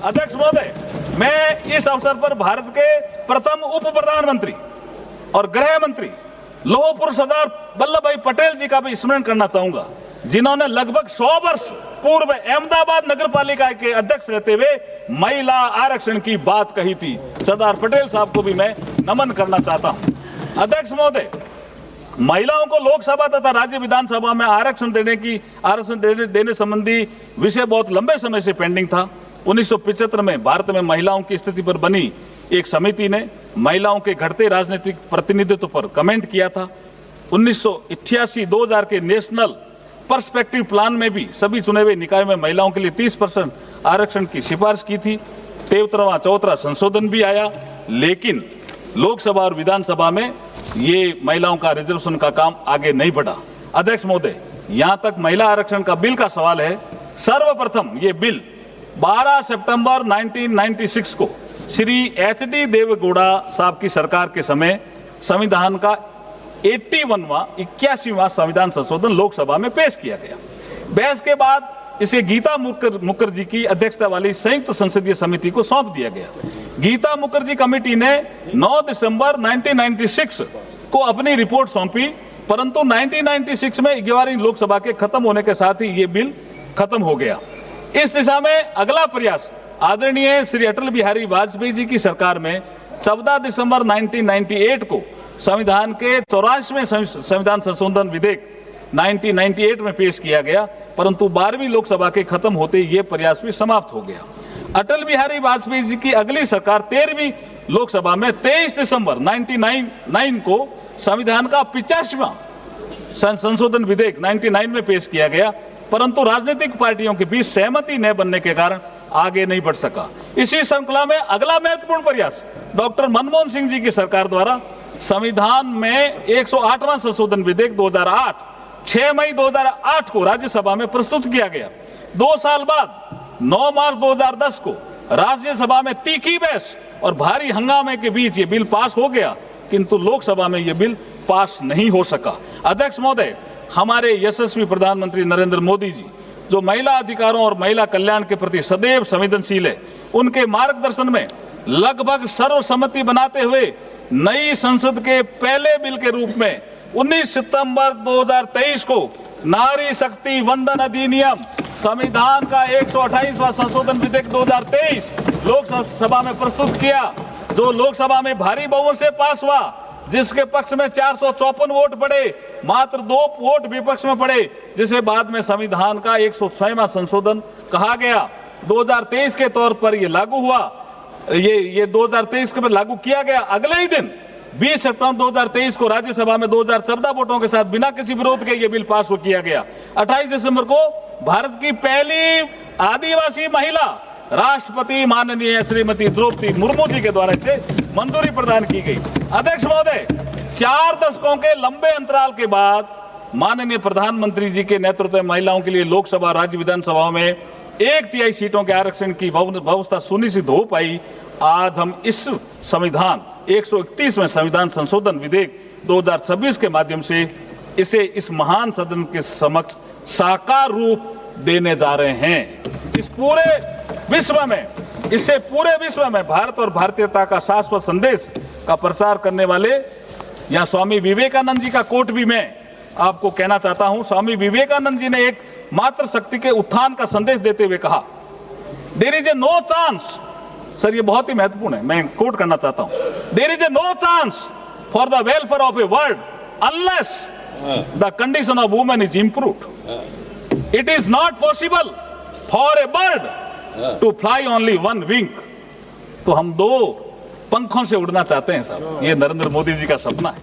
अध्यक्ष महोदय, मैं इस अवसर पर भारत के प्रथम उप प्रधानमंत्री और गृह मंत्री लौह पुरुष सरदार वल्लभ भाई पटेल जी का भी स्मरण करना चाहूंगा, जिन्होंने लगभग 100 वर्ष पूर्व अहमदाबाद नगर पालिका के अध्यक्ष रहते हुए महिला आरक्षण की बात कही थी। सरदार पटेल साहब को भी मैं नमन करना चाहता हूं। अध्यक्ष महोदय, महिलाओं को लोकसभा तथा राज्य विधानसभा में आरक्षण देने संबंधी विषय बहुत लंबे समय से पेंडिंग था। 1975 में भारत में महिलाओं की स्थिति पर बनी एक समिति ने महिलाओं के घटते राजनीतिक प्रतिनिधित्व पर कमेंट किया था। 1988-2000 के नेशनल पर्सपेक्टिव प्लान में भी सभी चुने हुए निकाय में महिलाओं के लिए 30% आरक्षण की सिफारिश की थी। 13वां संशोधन भी आया, लेकिन लोकसभा और विधानसभा में ये महिलाओं का रिजर्वेशन का काम आगे नहीं बढ़ा। अध्यक्ष महोदय, यहां तक महिला आरक्षण का बिल का सवाल है। सर्वप्रथम ये बिल 12 सितंबर 1996 को श्री HD देवेगौड़ा साहब की सरकार के समय संविधान का 81वां संविधान संशोधन लोकसभा में पेश किया गया। बहस के बाद इसे गीता मुखर्जी की अध्यक्षता वाली संयुक्त संसदीय समिति को सौंप दिया गया। गीता मुखर्जी कमेटी ने 9 दिसंबर 1996 को अपनी रिपोर्ट सौंपी, परंतु 1996 में 11वीं लोकसभा के खत्म होने के साथ ही ये बिल खत्म हो गया। इस दिशा में अगला प्रयास आदरणीय श्री अटल बिहारी वाजपेयी जी की सरकार में 14 दिसंबर 1998 को संविधान के 84वें संविधान संशोधन विधेयक 1998 में पेश किया गया, परंतु 12वीं लोकसभा के खत्म होते ही ये प्रयास भी समाप्त हो गया। अटल बिहारी वाजपेयी जी की अगली सरकार 13वीं लोकसभा में 23 दिसंबर 1999 को संविधान का 85वां संशोधन विधेयक 99 में पेश किया गया, परंतु राजनीतिक पार्टियों के बीच सहमति न बनने के कारण आगे नहीं बढ़ सका। इसी श्रृंखला में अगला महत्वपूर्ण प्रयास डॉक्टर मनमोहन सिंह जी की सरकार द्वारा संविधान में 108वां संशोधन विधेयक 2008 6 मई 2008 को राज्यसभा में प्रस्तुत किया गया। 2 साल बाद 9 मार्च 2010 को राज्यसभा में तीखी बहस और भारी हंगामे के बीच ये बिल पास हो गया, किंतु लोकसभा में ये बिल पास नहीं हो सका। अध्यक्ष महोदय, हमारे यशस्वी प्रधानमंत्री नरेंद्र मोदी जी जो महिला अधिकारों और महिला कल्याण के प्रति सदैव संवेदनशील है, उनके मार्गदर्शन में लगभग सर्वसम्मति बनाते हुए नई संसद के पहले बिल के रूप में 19 सितंबर 2023 को नारी शक्ति वंदन अधिनियम संविधान का 128वां संशोधन विधेयक 2023 लोकसभा में प्रस्तुत किया, जो लोकसभा में भारी बहुमत से पास हुआ, जिसके पक्ष में 454 वोट पड़े, मात्र 2 वोट विपक्ष में पड़े, जिसे बाद में संविधान का 106वां संशोधन कहा गया। 2023 के तौर पर यह लागू हुआ, ये 2023 के पर लागू किया गया। अगले ही दिन 20 सितंबर 2023 को राज्यसभा में 2014 वोटों के साथ बिना किसी विरोध के ये बिल पास हो किया गया। 28 दिसंबर को भारत की पहली आदिवासी महिला राष्ट्रपति माननीय श्रीमती द्रौपदी मुर्मू जी के द्वारा इसे मंजूरी प्रदान की गई। अध्यक्ष महोदय, 4 दशकों के लंबे अंतराल के बाद माननीय प्रधानमंत्री जी के नेतृत्व में महिलाओं के लिए लोकसभा राज्य विधानसभाओं में 1/3 सीटों के आरक्षण की व्यवस्था सुनिश्चित हो पाई। आज हम इस संविधान 131वें संविधान संशोधन विधेयक 2026 के माध्यम से इसे इस महान सदन के समक्ष साकार रूप देने जा रहे हैं। इस पूरे विश्व में, इससे पूरे विश्व में भारत और भारतीयता का शाश्वत संदेश का प्रचार करने वाले यहाँ स्वामी विवेकानंद जी का कोट भी मैं आपको कहना चाहता हूं। स्वामी विवेकानंद जी ने एक मात्र शक्ति के उत्थान का संदेश देते हुए कहा, there is a no chance, sir ये बहुत ही महत्वपूर्ण है, मैं कोट करना चाहता हूं, there is a no chance for the welfare of a world unless the condition of women is improved. It is not possible for a bird to fly only 1 wing. तो हम 2 पंखों से उड़ना चाहते हैं साहब, ये नरेंद्र मोदी जी का सपना है।